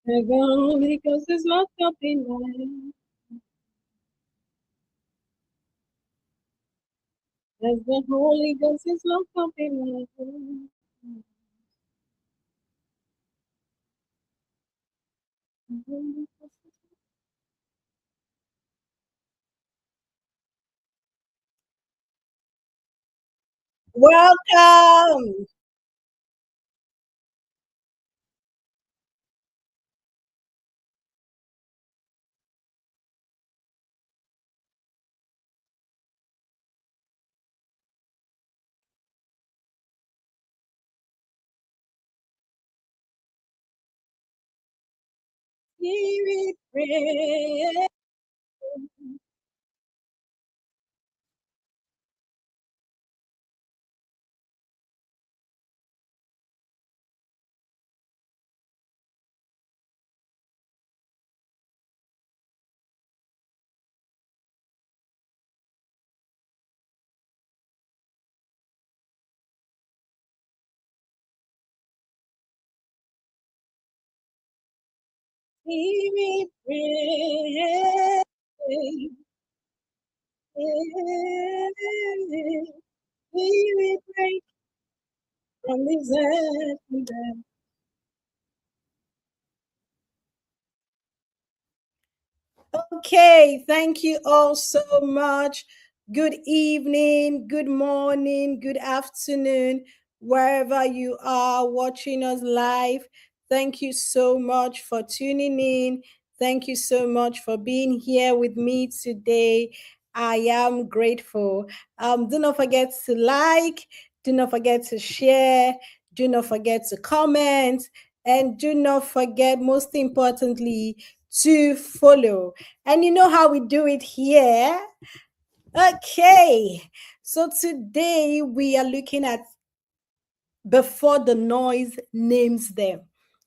As the Holy Ghost is locked up in my As the Holy Ghost is locked up in my Welcome. Spirit, pray. Spirit, pray. Spirit, pray from this earth. Okay, thank you all so much. Good evening, good morning, good afternoon, wherever you are watching us live. Thank you so much for tuning in. Thank you so much for being here with me today. I am grateful. Do not forget to like, do not forget to share, do not forget to comment, and do not forget, most importantly, to follow. And you know how we do it here. Okay. So today we are looking at before the noise names them.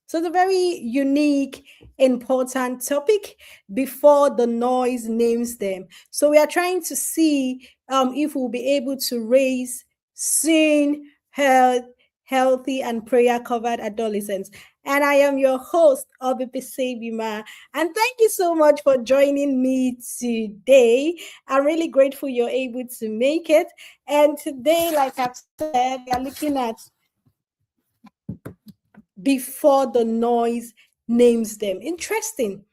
So it's a very unique, important topic before the noise names them. So we are trying to see if we'll be able to raise seen, health, healthy, and prayer covered adolescents. And I am your host, Obipi Bima. And thank you so much for joining me today. I'm really grateful you're able to make it. And today, like I've said, we are looking at before the noise names them. Interesting.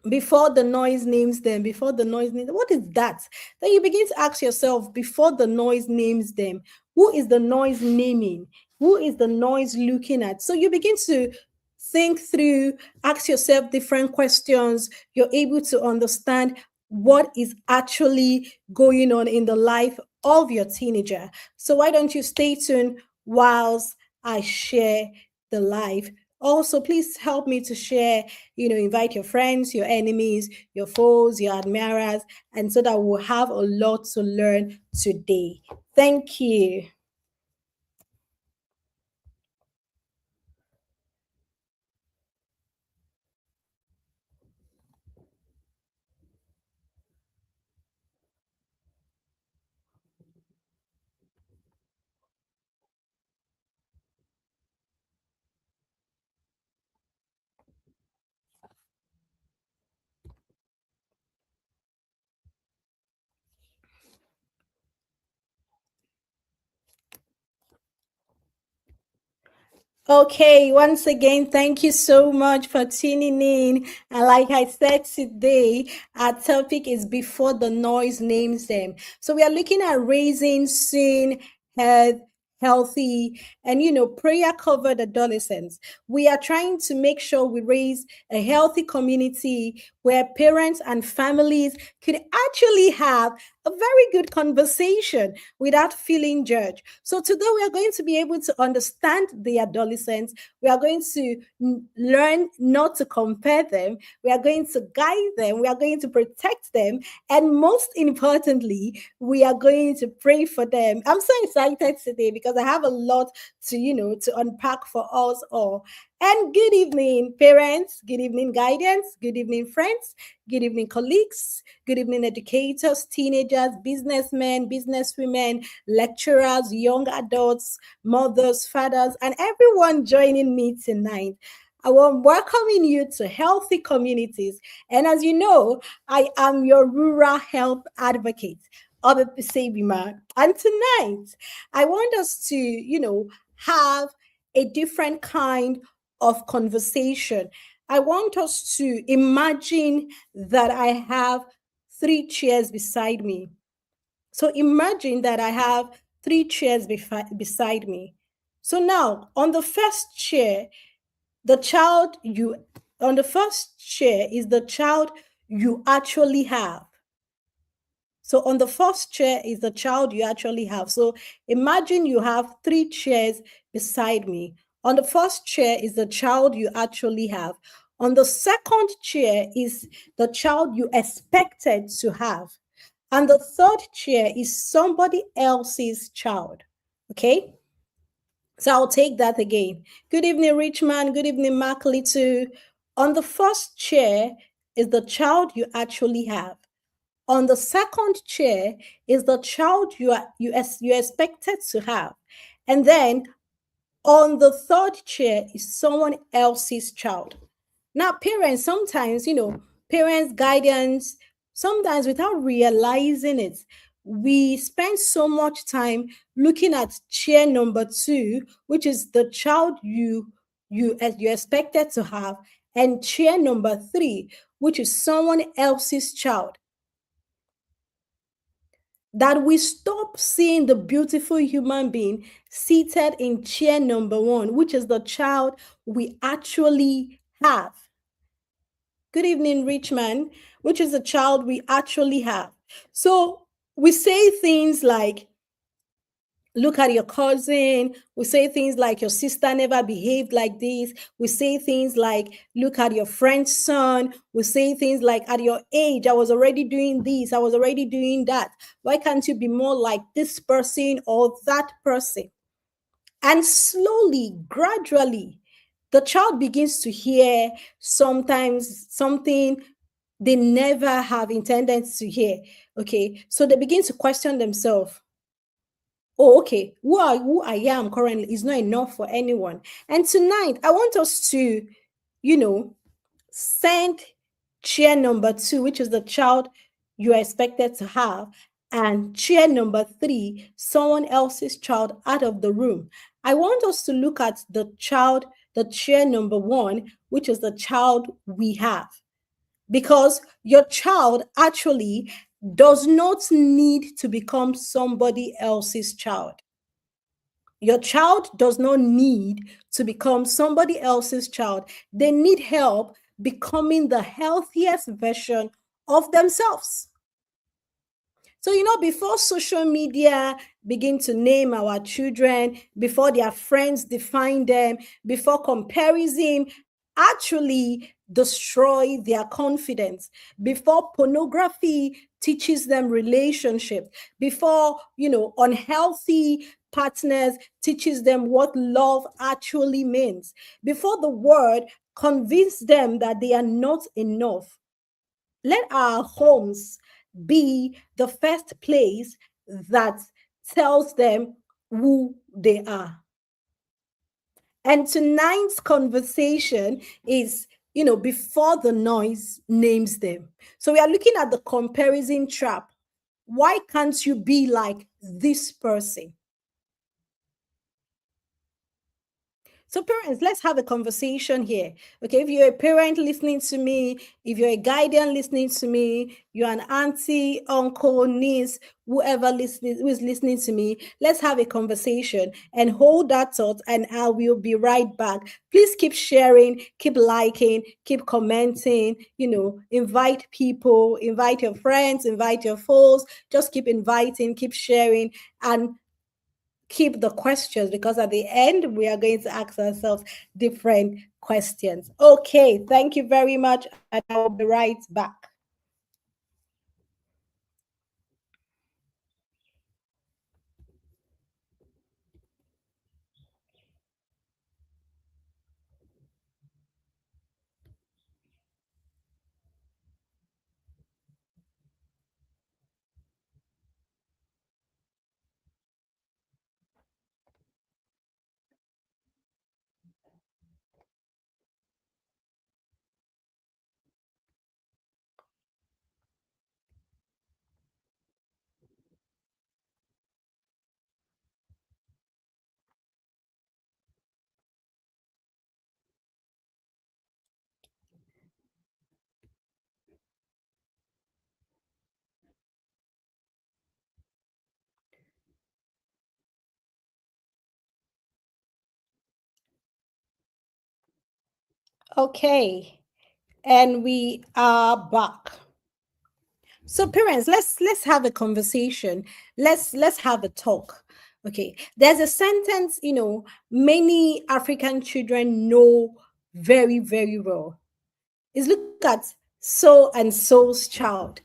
Before the noise names them, before the noise names them. What is that? Then you begin to ask yourself, before the noise names them, who is the noise naming? Who is the noise looking at? So you begin to think through, ask yourself different questions. You're able to understand what is actually going on in the life of your teenager. So why don't you stay tuned whilst I share the life? Also, please help me to share, invite your friends, your enemies, your foes, your admirers, and so that we'll have a lot to learn today. Thank you. Okay, once again, thank you so much for tuning in. And like I said today, our topic is before the noise names them. So we are looking at raising seen, health, healthy, and prayer covered adolescents. We are trying to make sure we raise a healthy community where parents and families could actually have a very good conversation without feeling judged. So today we are going to be able to understand the adolescents. We are going to learn not to compare them. We are going to guide them. We are going to protect them. And most importantly, we are going to pray for them. I'm so excited today because I have a lot to unpack for us all. And good evening, parents. Good evening, guidance. Good evening, friends. Good evening, colleagues. Good evening, educators, teenagers, businessmen, businesswomen, lecturers, young adults, mothers, fathers, and everyone joining me tonight. I am welcoming you to Healthy Communities. And as you know, I am your rural health advocate, Obepusebima. And tonight, I want us to, have a different kind of conversation. I want us to imagine that I have three chairs beside me. So imagine that I have three chairs beside me. So now, on the first chair, the child you on the first chair is the child you actually have. So on the first chair is the child you actually have. So imagine you have three chairs beside me. On the first chair is the child you actually have. On the second chair is the child you expected to have. And the third chair is somebody else's child. Okay? So I'll take that again. Good evening, Richman. Good evening, Mark Little. On the first chair is the child you actually have. On the second chair is the child you expected to have. And then on the third chair is someone else's child. Now, parents, sometimes, parents' guidance, sometimes without realizing it, we spend so much time looking at chair number two, which is the child you expected to have, and chair number three, which is someone else's child. That we stop seeing the beautiful human being seated in chair number one, which is the child we actually have. Good evening, Richman, which is a child we actually have. So we say things like, look at your cousin. We say things like, your sister never behaved like this. We say things like, look at your friend's son. We say things like, at your age, I was already doing this, I was already doing that. Why can't you be more like this person or that person? And slowly, gradually, the child begins to hear sometimes something they never have intended to hear. Okay, so they begin to question themselves. Oh, okay, who I am currently is not enough for anyone. And tonight, I want us to, you know, send chair number two, which is the child you are expected to have, and chair number three, someone else's child, out of the room. I want us to look at the chair number one, which is the child we have. Because your child actually does not need to become somebody else's child. Your child does not need to become somebody else's child. They need help becoming the healthiest version of themselves. So, before social media begin to name our children, before their friends define them, before comparison actually destroy their confidence, before pornography teaches them relationship, before, unhealthy partners teaches them what love actually means, before the word convince them that they are not enough. Let our homes be the first place that tells them who they are. And tonight's conversation is, before the noise names them. So we are looking at the comparison trap. Why can't you be like this person? So, parents, let's have a conversation here. Okay, if you're a parent listening to me, if you're a guardian listening to me, you're an auntie, uncle, niece, who is listening to me, let's have a conversation and hold that thought, and I will be right back. Please keep sharing, keep liking, keep commenting, invite people, invite your friends, invite your foes, just keep inviting, keep sharing, and keep the questions, because at the end we are going to ask ourselves different questions. Okay, thank you very much, and I will be right back. Okay, and we are back. So parents, let's have a conversation. Let's have a talk. Okay. There's a sentence, many African children know very, very well. Is look at so and so's child.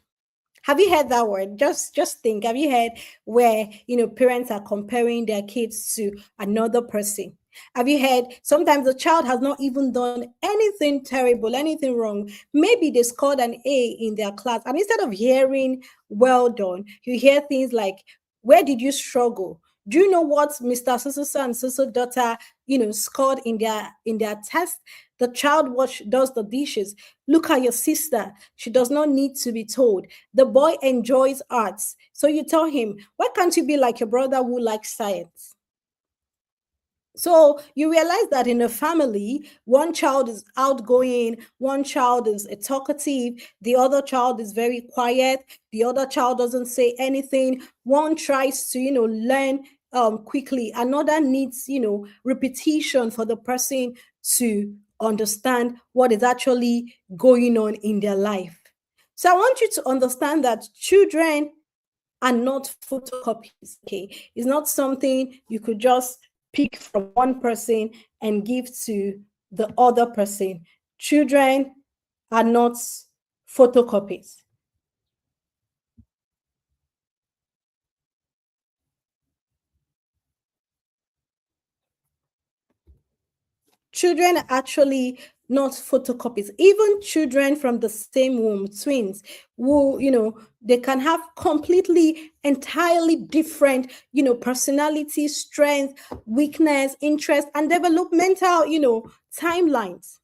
Have you heard that word? Just think. Have you heard where parents are comparing their kids to another person? Have you heard sometimes the child has not even done anything terrible, anything wrong? Maybe they scored an A in their class, and instead of hearing well done, you hear things like, "Where did you struggle? Do you know what Mr. So and so daughter, scored in their test? The child does the dishes. Look at your sister. She does not need to be told. The boy enjoys arts. So you tell him, why can't you be like your brother who likes science? So you realize that in a family, one child is outgoing, one child is a talkative, the other child is very quiet, the other child doesn't say anything. One tries to, learn quickly. Another needs, repetition for the person to understand what is actually going on in their life. So I want you to understand that children are not photocopies. Okay. It's not something you could just pick from one person and give to the other person. Children are not photocopies. Children are actually not photocopies. Even children from the same womb, twins, who, they can have completely, entirely different, personality, strength, weakness, interest, and developmental, timelines.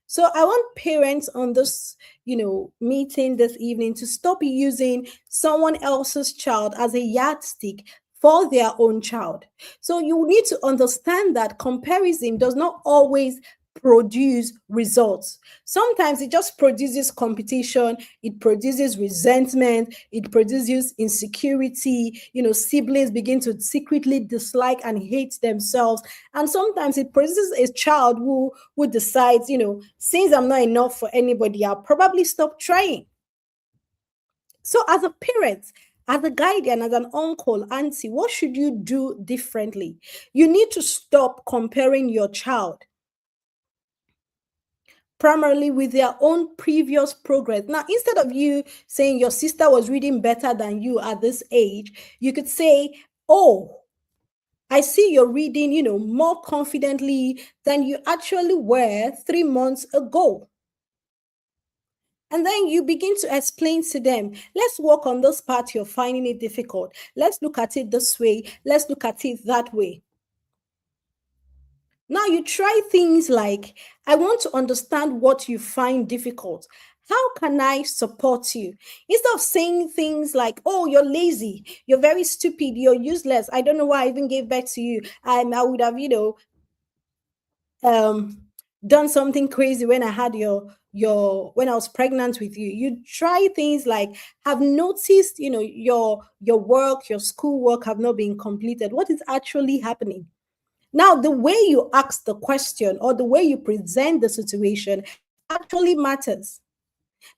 So I want parents on this, meeting this evening to stop using someone else's child as a yardstick for their own child. So you need to understand that comparison does not always produce results. Sometimes it just produces competition, it produces resentment, it produces insecurity. Siblings begin to secretly dislike and hate themselves. And sometimes it produces a child who decides, since I'm not enough for anybody, I'll probably stop trying. So, as a parent, as a guardian, as an uncle, auntie, what should you do differently? You need to stop comparing your child primarily with their own previous progress. Now, instead of you saying your sister was reading better than you at this age, you could say, "Oh, I see you're reading, more confidently than you actually were 3 months ago." And then you begin to explain to them, let's work on this part you're finding it difficult. Let's look at it this way. Let's look at it that way. Now you try things like, I want to understand what you find difficult. How can I support you? Instead of saying things like, oh, you're lazy, you're very stupid, you're useless. I don't know why I even gave birth to you. I would have, um done something crazy when I had your when I was pregnant with you. You try things like, have noticed, your work, your school work have not been completed. What is actually happening? Now, the way you ask the question or the way you present the situation actually matters.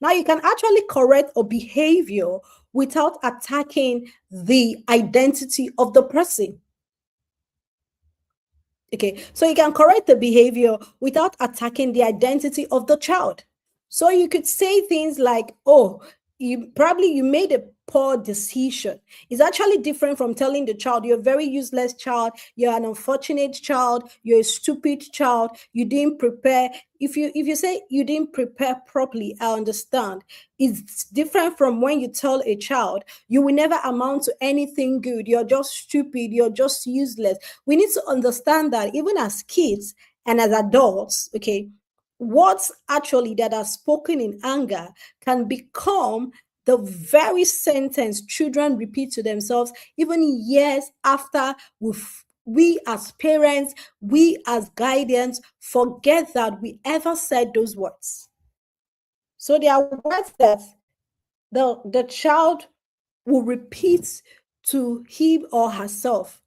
Now, you can actually correct a behavior without attacking the identity of the person. Okay, so you can correct the behavior without attacking the identity of the child. So you could say things like, oh, you made a poor decision. It's actually different from telling the child you're a very useless child, you're an unfortunate child, you're a stupid child, you didn't prepare. If you say you didn't prepare properly, I understand. It's different from when you tell a child you will never amount to anything good, you're just stupid, you're just useless. We need to understand that even as kids and as adults, okay, words actually that are spoken in anger can become the very sentence children repeat to themselves even years after we as parents, we as guardians forget that we ever said those words. So there are words that the child will repeat to him or herself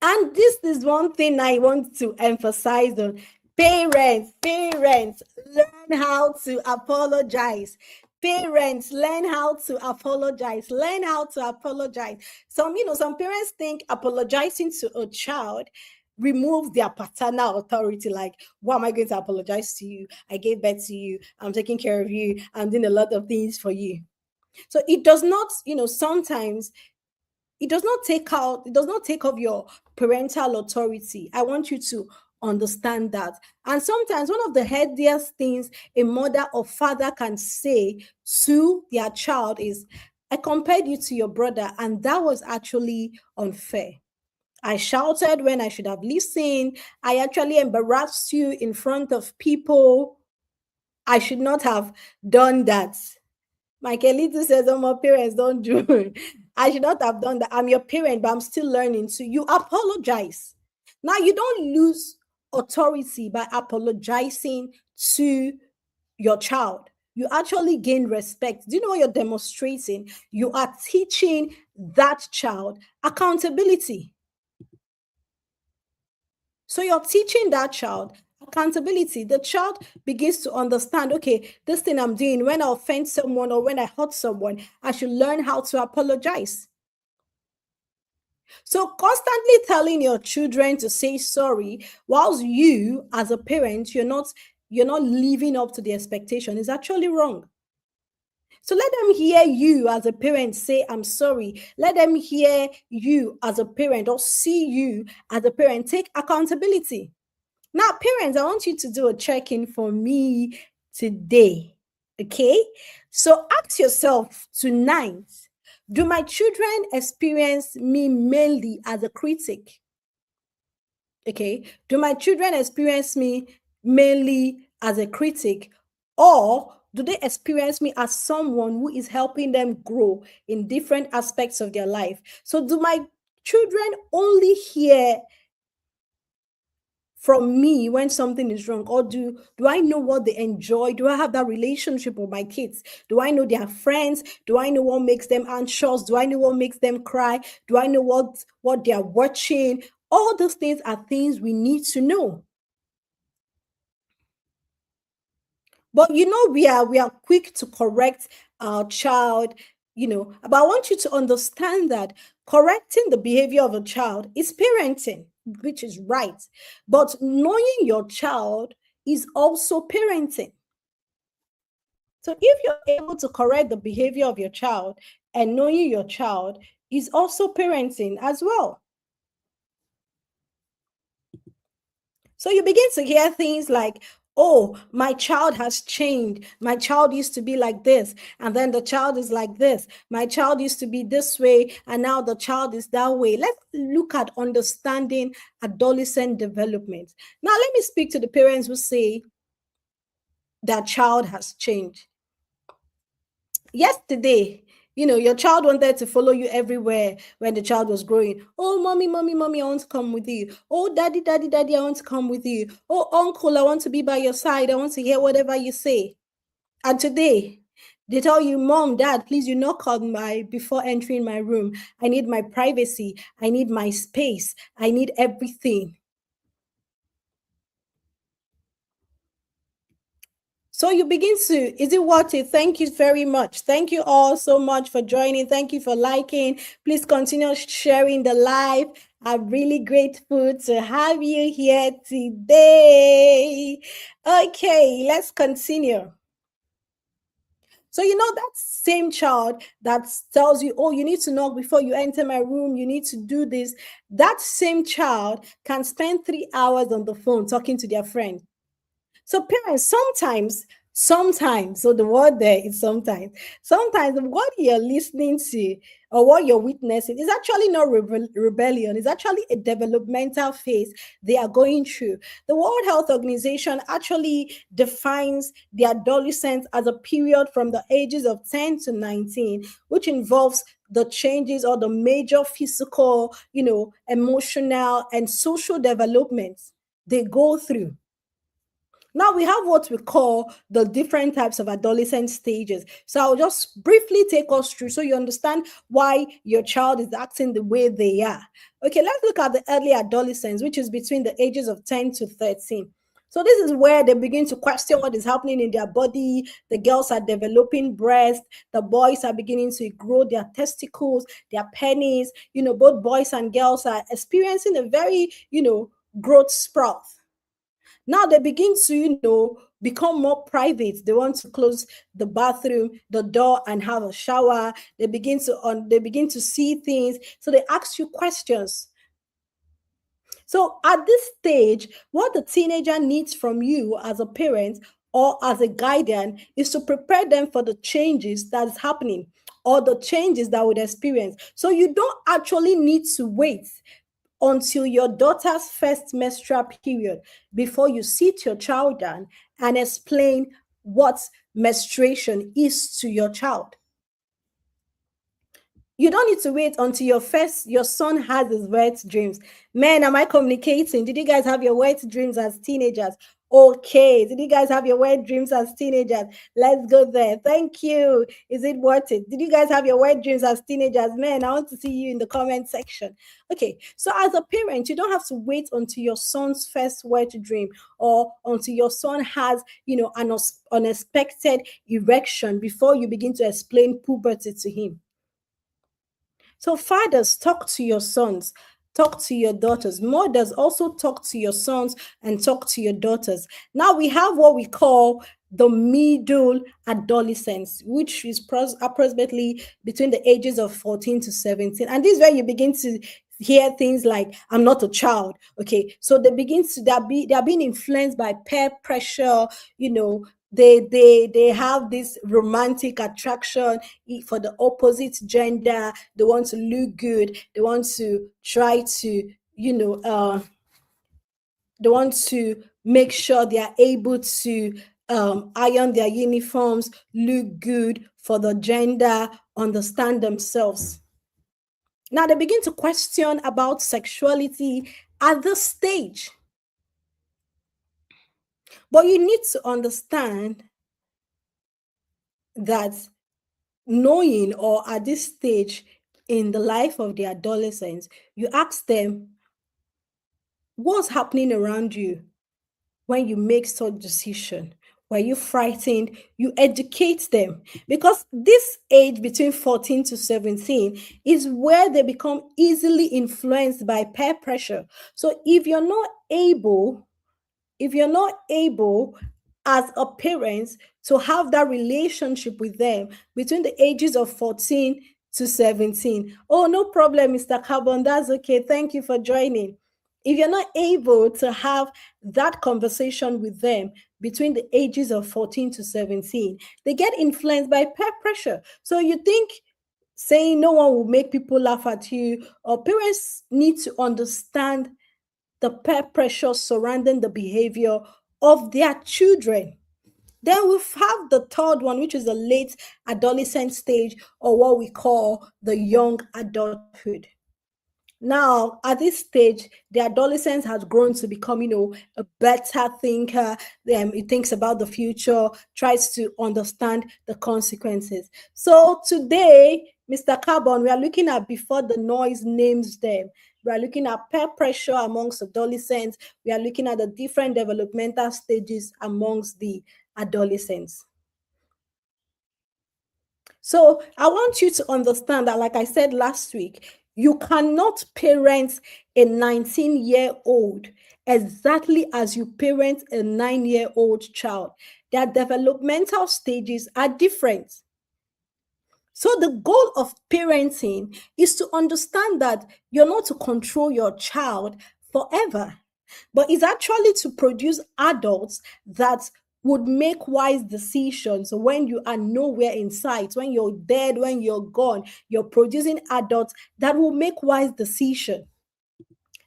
And this is one thing I want to emphasize on. Parents, learn how to apologize. Parents, learn how to apologize. Learn how to apologize. Some parents think apologizing to a child removes their paternal authority. Like, why am I going to apologize to you? I gave birth to you. I'm taking care of you. I'm doing a lot of things for you. So it does not, sometimes it does not take off your parental authority. I want you to understand that. And sometimes one of the healthiest things a mother or father can say to their child is, I compared you to your brother, and that was actually unfair. I shouted when I should have listened. I actually embarrassed you in front of people. I should not have done that. Michaelito says, oh, my parents don't do it. I should not have done that. I'm your parent, but I'm still learning. So you apologize. Now you don't lose authority by apologizing to your child. You actually gain respect. Do you know what you're demonstrating? You are teaching that child accountability. So you're teaching that child accountability. The child begins to understand, okay, this thing I'm doing, when I offend someone or when I hurt someone, I should learn how to apologize. So constantly telling your children to say sorry, whilst you as a parent, you're not living up to the expectation, is actually wrong. So let them hear you as a parent say, I'm sorry. Let them hear you as a parent or see you as a parent take accountability. Now, parents, I want you to do a check in for me today. Okay. So ask yourself tonight, do my children experience me mainly as a critic? Okay. Do my children experience me mainly as a critic, or do they experience me as someone who is helping them grow in different aspects of their life? So, do my children only hear from me when something is wrong, or do I know what they enjoy? Do I have that relationship with my kids? Do I know their friends? Do I know what makes them anxious? Do I know what makes them cry? Do I know what they're watching? All those things are things we need to know. But we are quick to correct our child, but I want you to understand that correcting the behavior of a child is parenting, which is right. But knowing your child is also parenting. So if you're able to correct the behavior of your child, and knowing your child is also parenting as well. So you begin to hear things like, oh, my child has changed. My child used to be like this, and then the child is like this. My child used to be this way, and now the child is that way. Let's look at understanding adolescent development. Now, let me speak to the parents who say that child has changed. Yesterday, your child wanted to follow you everywhere when the child was growing. Oh, mommy, mommy, mommy, I want to come with you. Oh, daddy, daddy, daddy, I want to come with you. Oh, uncle, I want to be by your side. I want to hear whatever you say. And today, they tell you, mom, dad, please, you knock on my before entering my room. I need my privacy. I need my space. I need everything. So you begin to, is it worth it? Thank you very much. Thank you all so much for joining. Thank you for liking. Please continue sharing the live. I'm really grateful to have you here today. Okay, let's continue. So, that same child that tells you, oh, you need to knock before you enter my room, you need to do this. That same child can spend 3 hours on the phone talking to their friend. So parents, sometimes, so the word there is sometimes what you're listening to or what you're witnessing is actually not rebellion. It's actually a developmental phase they are going through. The World Health Organization actually defines the adolescence as a period from the ages of 10 to 19, which involves the changes or the major physical, emotional and social developments they go through. Now we have what we call the different types of adolescent stages. So I'll just briefly take us through so you understand why your child is acting the way they are. Okay, let's look at the early adolescence, which is between the ages of 10 to 13. So this is where they begin to question what is happening in their body. The girls are developing breasts. The boys are beginning to grow their testicles, their pennies. Both boys and girls are experiencing a very, growth spurt. Now they begin to, become more private. They want to close the bathroom, the door, and have a shower. They begin to see things. So they ask you questions. So at this stage, what the teenager needs from you as a parent or as a guardian is to prepare them for the changes that is happening or the changes that would experience. So you don't actually need to wait until your daughter's first menstrual period before you sit your child down and explain what menstruation is to your child. You don't need to wait until your son has his wet dreams. Men, am I communicating? Did you guys have your wet dreams as teenagers? Okay. Did you guys have your wet dreams as teenagers? Let's go there. Thank you. Is it worth it? Did you guys have your wet dreams as teenagers? Men, I want to see you in the comment section. Okay. So as a parent, you don't have to wait until your son's first wet dream or until your son has, an unexpected erection before you begin to explain puberty to him. So, fathers, talk to your sons, talk to your daughters. Mothers, also talk to your sons and talk to your daughters. Now, we have what we call the middle adolescence, which is approximately between the ages of 14 to 17. And this is where you begin to hear things like, I'm not a child. Okay. So they're being influenced by peer pressure, they have this romantic attraction for the opposite gender. They want to look good. They want to try to, they want to make sure they are able to iron their uniforms, look good for the gender, understand themselves. Now they begin to question about sexuality at this stage. But you need to understand that knowing or at this stage in the life of the adolescents, you ask them, what's happening around you when you make such decision? Were you frightened? You educate them, because this age between 14 to 17 is where they become easily influenced by peer pressure. So if you're not able as a parent to have that relationship with them between the ages of 14 to 17. Oh, no problem, Mr. Carbon. That's okay. Thank you for joining. If you're not able to have that conversation with them between the ages of 14 to 17, they get influenced by peer pressure. So you think saying no one will make people laugh at you, or parents need to understand the peer pressure surrounding the behavior of their children. Then we have the third one, which is the late adolescent stage, or what we call the young adulthood. Now, at this stage, the adolescent has grown to become, a better thinker. He thinks about the future, tries to understand the consequences. So today, Mr. Carbon, we are looking at before the noise names them. We are looking at peer pressure amongst adolescents. We are looking at the different developmental stages amongst the adolescents. So I want you to understand that, like I said last week, you cannot parent a 19-year-old exactly as you parent a 9-year-old child. Their developmental stages are different. So the goal of parenting is to understand that you're not to control your child forever, but it's actually to produce adults that would make wise decisions when you are nowhere in sight, when you're dead, when you're gone. You're producing adults that will make wise decisions.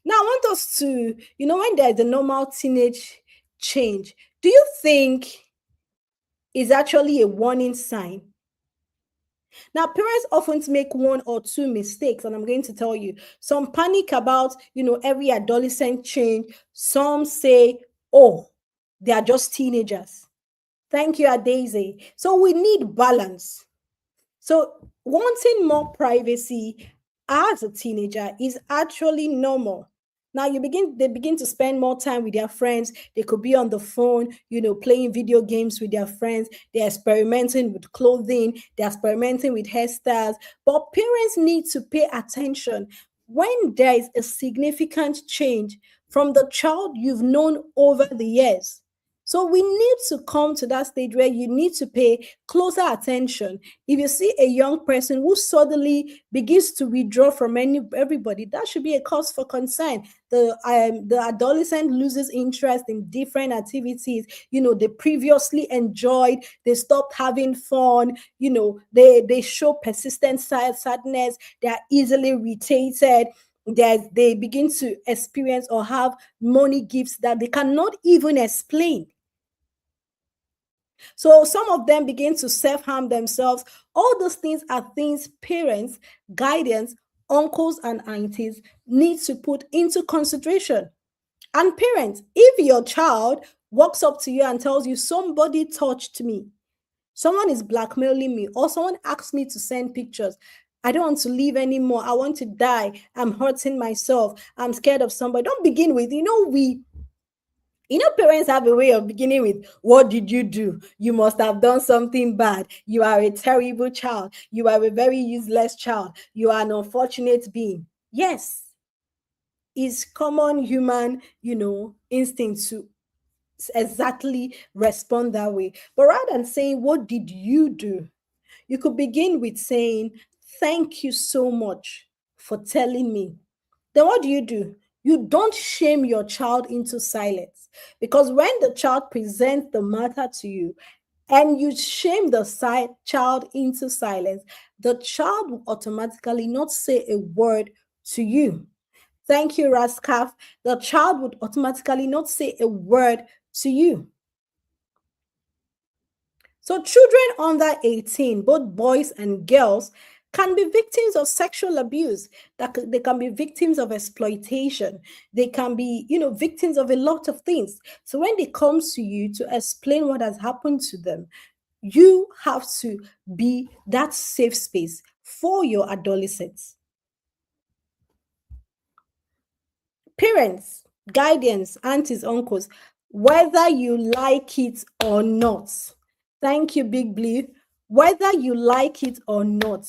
Now, I want us to, when there's a normal teenage change, do you think is actually a warning sign? Now, parents often make one or two mistakes, and I'm going to tell you. Some panic about, every adolescent change. Some say, oh, They are just teenagers. Thank you, Adaise. So we need balance. So wanting more privacy as a teenager is actually normal. Now they begin to spend more time with their friends. They could be on the phone, playing video games with their friends. They're experimenting with clothing, they're experimenting with hairstyles. But parents need to pay attention when there is a significant change from the child you've known over the years. So we need to come to that stage where you need to pay closer attention. If you see a young person who suddenly begins to withdraw from everybody, that should be a cause for concern. The adolescent loses interest in different activities. They previously enjoyed, they stopped having fun. They show persistent sadness. They are easily irritated. They begin to experience or have money gifts that they cannot even explain. So some of them begin to self-harm themselves. All those things are things parents, guardians, uncles, and aunties need to put into consideration. And parents, if your child walks up to you and tells you, somebody touched me, someone is blackmailing me, or someone asked me to send pictures, I don't want to live anymore, I want to die, I'm hurting myself, I'm scared of somebody. Don't begin with, parents have a way of beginning with, what did you do? You must have done something bad. You are a terrible child. You are a very useless child. You are an unfortunate being. Yes, it's common human, instinct to exactly respond that way. But rather than saying, what did you do? You could begin with saying, thank you so much for telling me. Then what do? You don't shame your child into silence. Because when the child presents the matter to you and you shame the child into silence, the child will automatically not say a word to you. Thank you, Raskaf. The child would automatically not say a word to you. So, children under 18, both boys and girls, can be victims of sexual abuse. They can be victims of exploitation. They can be, victims of a lot of things. So, when they come to you to explain what has happened to them, you have to be that safe space for your adolescents. Parents, guardians, aunties, uncles, whether you like it or not. Thank you, Big Blue. Whether you like it or not,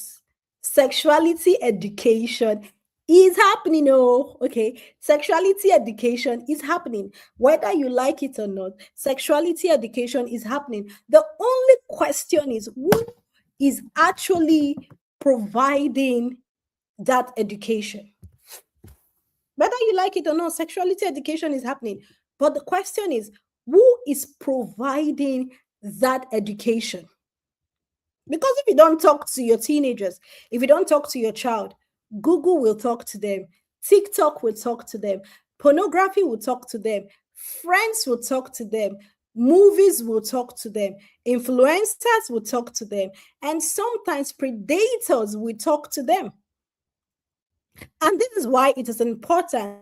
sexuality education is happening. Oh, okay. Sexuality education is happening. Whether you like it or not, sexuality education is happening. The only question is, who is actually providing that education? Whether you like it or not, sexuality education is happening. But the question is, who is providing that education? Because if you don't talk to your teenagers, if you don't talk to your child, Google will talk to them, TikTok will talk to them, pornography will talk to them, friends will talk to them, movies will talk to them, influencers will talk to them, and sometimes predators will talk to them. And this is why it is important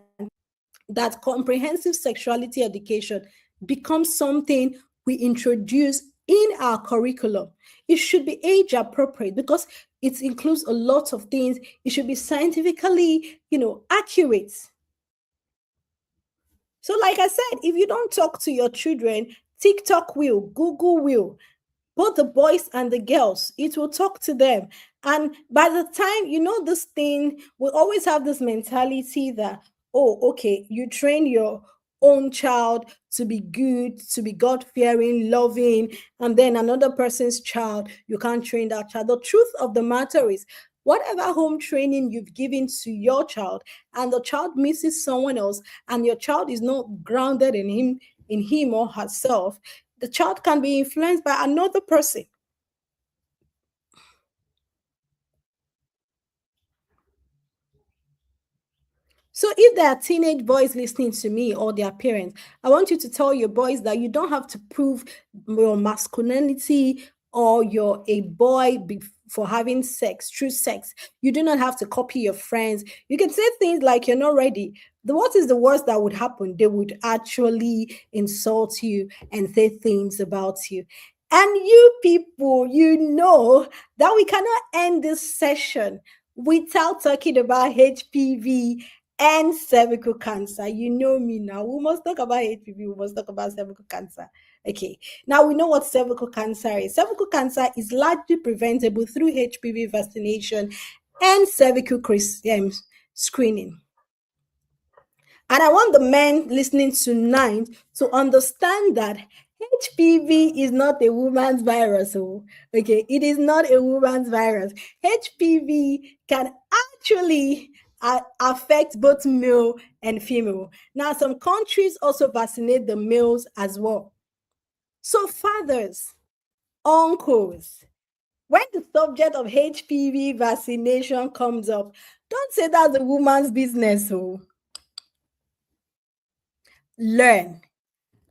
that comprehensive sexuality education becomes something we introduce in our curriculum. It should be age appropriate because it includes a lot of things. It should be scientifically, accurate. So, like I said, if you don't talk to your children, TikTok will, Google will, both the boys and the girls, it will talk to them. And by the time, this thing, we always have this mentality that, oh, okay, you train your own child to be good, to be God-fearing, loving, and then another person's child, you can't train that child. The truth of the matter is, whatever home training you've given to your child, and the child misses someone else, and your child is not grounded in him or herself, the child can be influenced by another person. So if there are teenage boys listening to me or their parents, I want you to tell your boys that you don't have to prove your masculinity or you're a boy for having sex, through sex. You do not have to copy your friends. You can say things like you're not ready. What is the worst that would happen? They would actually insult you and say things about you. And you people, you know that we cannot end this session without talking about HPV and cervical cancer. You know me now. We must talk about HPV, we must talk about cervical cancer. Okay, now we know what cervical cancer is. Cervical cancer is largely preventable through HPV vaccination and cervical screening. And I want the men listening tonight to understand that HPV is not a woman's virus. Oh, okay, it is not a woman's virus. HPV can actually affect both male and female. Now, some countries also vaccinate the males as well. So, fathers, uncles, when the subject of HPV vaccination comes up, don't say that's a woman's business. Oh, learn,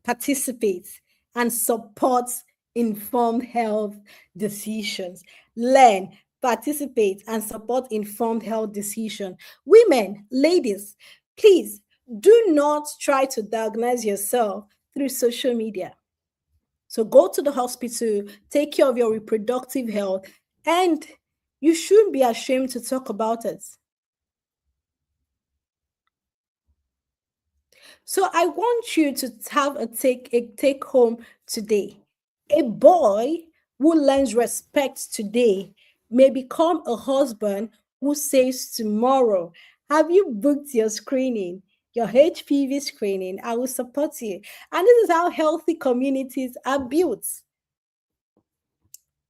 participate, and support informed health decisions. Learn, participate, and support informed health decision. Women, ladies, please do not try to diagnose yourself through social media. So go to the hospital, take care of your reproductive health, and you shouldn't be ashamed to talk about it. So I want you to have a take home today. A boy who learns respect today may become a husband who says tomorrow, have you booked your screening, your HPV screening? I will support you. And this is how healthy communities are built.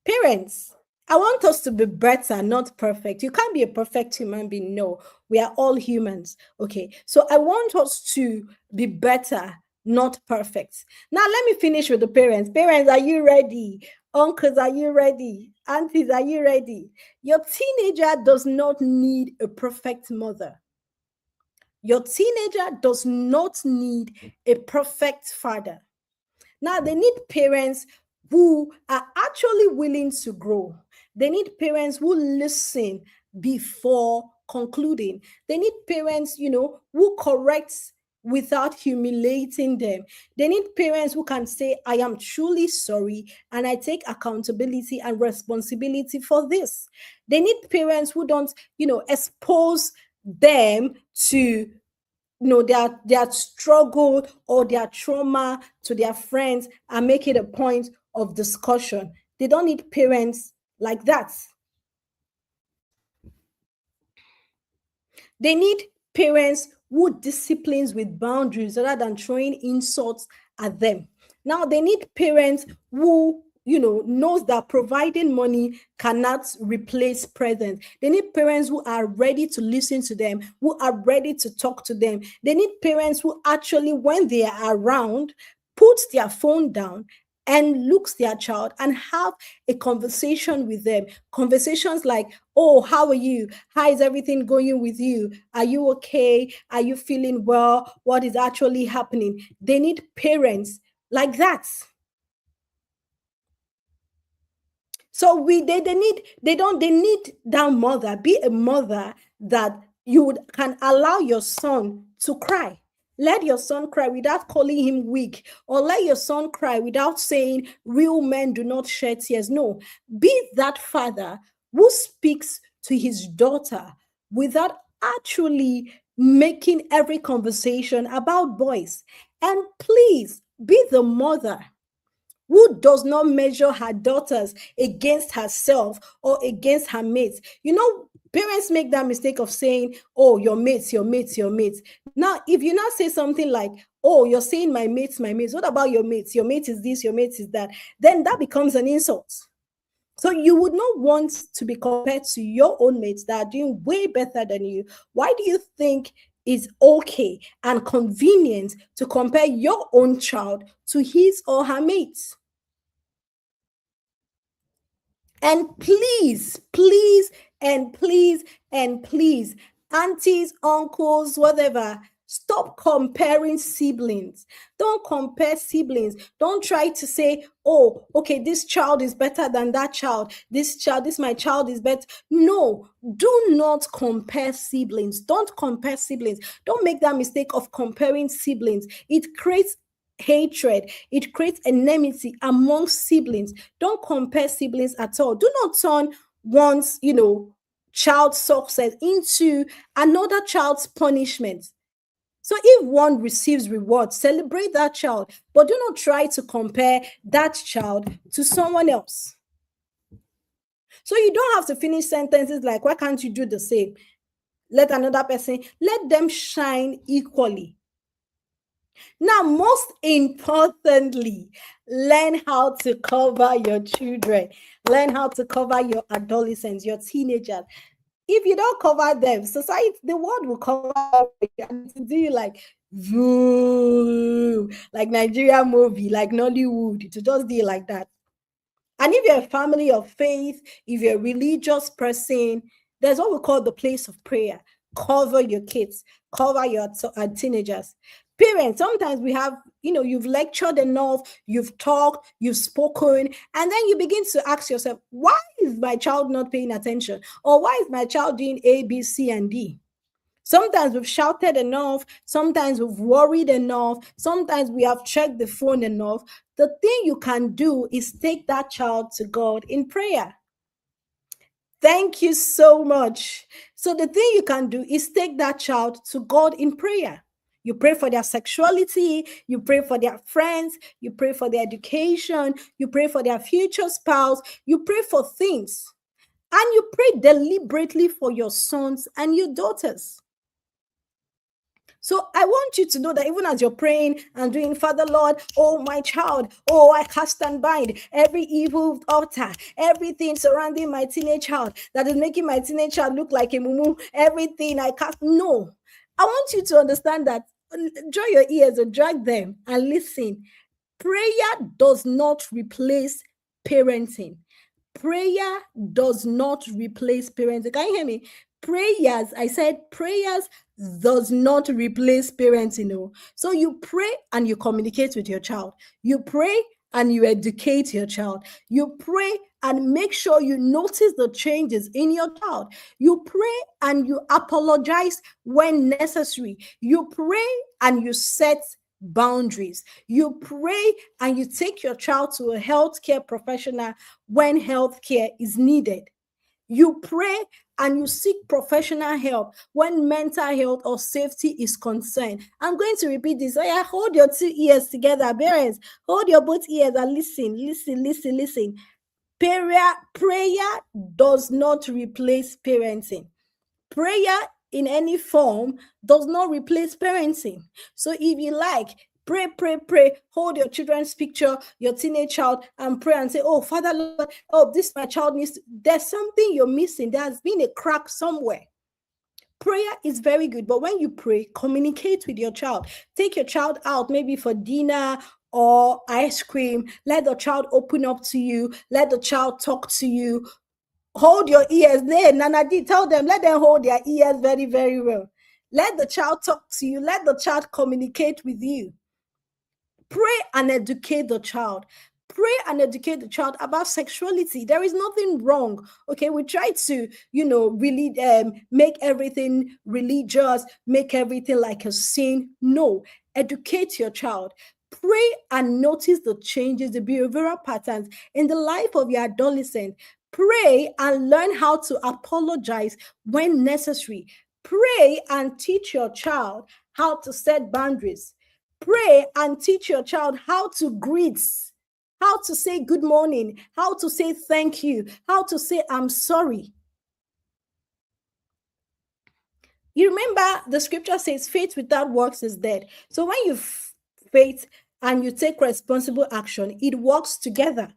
Parents, I want us to be better, not perfect. You can't be a perfect human being. No, we are all humans. Okay. So I want us to be better, not perfect. Now, let me finish with the parents. Parents, are you ready? Uncles, are you ready? Aunties, are you ready? Your teenager does not need a perfect mother. Your teenager does not need a perfect father. Now, they need parents who are actually willing to grow. They need parents who listen before concluding. They need parents, who correct without humiliating them. They need parents who can say, I am truly sorry and I take accountability and responsibility for this. They need parents who don't, expose them to their struggle or their trauma to their friends and make it a point of discussion. They don't need parents like that. They need parents who disciplines with boundaries rather than throwing insults at them. Now they need parents who knows that providing money cannot replace presence. They need parents who are ready to listen to them, who are ready to talk to them. They need parents who actually, when they are around, puts their phone down and looks their child and have a conversation with them. Conversations like, oh, how are you? How is everything going with you? Are you okay? Are you feeling well? What is actually happening? They need parents like that. So they need that mother. Be a mother that can allow your son to cry. Let your son cry without calling him weak, or let your son cry without saying real men do not shed tears. No, be that father who speaks to his daughter without actually making every conversation about boys. And please be the mother who does not measure her daughters against herself or against her mates. Parents make that mistake of saying, oh, your mates, your mates, your mates. Now, if you now say something like, oh, you're saying my mates, my mates, what about your mates? Your mate is this, your mate is that. Then that becomes an insult. So you would not want to be compared to your own mates that are doing way better than you. Why do you think it's okay and convenient to compare your own child to his or her mates? And please, please, and please, and please, aunties, uncles, whatever, Stop comparing siblings. Don't compare siblings. Don't try to say, oh, okay, this child is better than that child. My child is better. No, do not compare siblings. Don't compare siblings. Don't make that mistake of comparing siblings. It creates hatred, it creates enmity among siblings. Don't compare siblings at all. Do not turn one's, child success into another child's punishment. So if one receives reward, celebrate that child, but do not try to compare that child to someone else. So you don't have to finish sentences like, why can't you do the same? Let another person, let them shine equally. Now, most importantly, learn how to cover your children, learn how to cover your adolescents, your teenagers. If you don't cover them, society, the world will cover you and do you like, like Nigeria movie, like Nollywood, to just do it like that. And if you're a family of faith, if you're a religious person, there's what we call the place of prayer. Cover your kids, cover your teenagers. Parents, sometimes we have, you've lectured enough, you've talked, you've spoken, and then you begin to ask yourself, why is my child not paying attention? Or why is my child doing A, B, C, and D? Sometimes we've shouted enough. Sometimes we've worried enough. Sometimes we have checked the phone enough. The thing you can do is take that child to God in prayer. Thank you so much. So the thing you can do is take that child to God in prayer. You pray for their sexuality, you pray for their friends, you pray for their education, you pray for their future spouse, you pray for things. And you pray deliberately for your sons and your daughters. So I want you to know that even as you're praying and doing, Father Lord, oh my child, oh I cast and bind every evil altar, everything surrounding my teenage child that is making my teenage child look like a mumu, everything I cast. No, I want you to understand that. Draw your ears or drag them and listen. Prayer does not replace parenting. Prayer does not replace parenting. Can you hear me? Prayers does not replace parenting. So you pray and you communicate with your child. You pray and you educate your child. You pray and make sure you notice the changes in your child. You pray and you apologize when necessary. You pray and you set boundaries. You pray and you take your child to a healthcare professional when healthcare is needed. You pray and you seek professional help when mental health or safety is concerned. I'm going to repeat this. Hold your two ears together, parents. Hold your both ears and listen. Prayer does not replace parenting. Prayer in any form does not replace parenting. So if you like, pray, hold your children's picture, your teenage child, and pray and say, oh, Father Lord, oh, this my child needs to. There's something you're missing. There has been a crack somewhere. Prayer is very good, but when you pray, communicate with your child. Take your child out, maybe for dinner or ice cream. Let the child open up to you. Let the child talk to you. Hold your ears. Nana D, tell them, let them hold their ears very, very well. Let the child talk to you. Let the child communicate with you. Pray and educate the child. Pray and educate the child about sexuality. There is nothing wrong. Okay, we try to, really make everything religious, make everything like a sin. No, educate your child. Pray and notice the changes, the behavioral patterns in the life of your adolescent. Pray and learn how to apologize when necessary. Pray and teach your child how to set boundaries. Pray and teach your child how to greet, how to say good morning, how to say thank you, how to say I'm sorry. You remember the scripture says faith without works is dead. So when you faith and you take responsible action, it works together.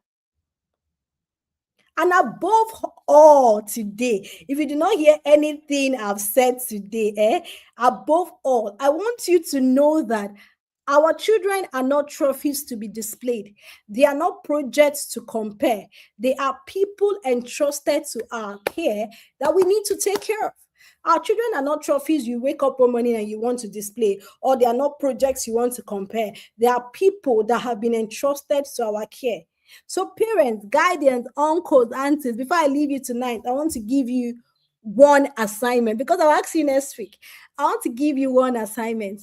And above all today, if you do not hear anything I've said today, above all, I want you to know that our children are not trophies to be displayed. They are not projects to compare. They are people entrusted to our care that we need to take care of. Our children are not trophies you wake up one morning and you want to display, or they are not projects you want to compare. They are people that have been entrusted to our care. So, parents, guardians, uncles, aunties, before I leave you tonight, I want to give you one assignment because I'll ask you next week. I want to give you one assignment.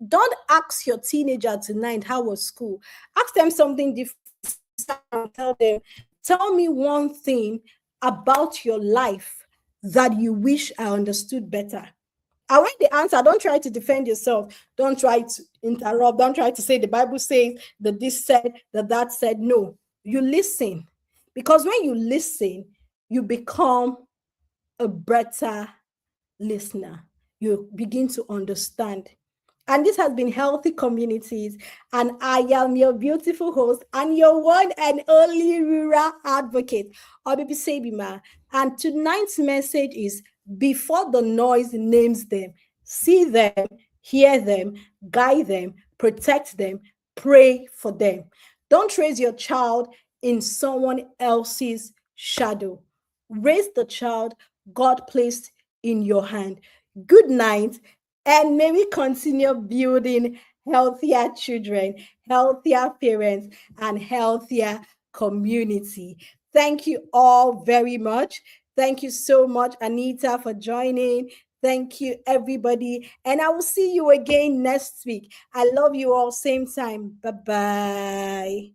Don't ask your teenager tonight how was school. Ask them something different. Tell them, tell me one thing about your life that you wish I understood better. And when they answer, don't try to defend yourself. Don't try to interrupt. Don't try to say the Bible says that this said, that said. No, you listen. Because when you listen, you become a better listener. You begin to understand. And this has been Healthy Communities. And I am your beautiful host and your one and only rural advocate, Obibi Sebima. And tonight's message is before the noise names them, see them, hear them, guide them, protect them, pray for them. Don't raise your child in someone else's shadow. Raise the child God placed in your hand. Good night, and may we continue building healthier children, healthier parents, and healthier community. Thank you all very much. Thank you so much, Anita, for joining. Thank you, everybody. And I will see you again next week. I love you all, same time. Bye bye.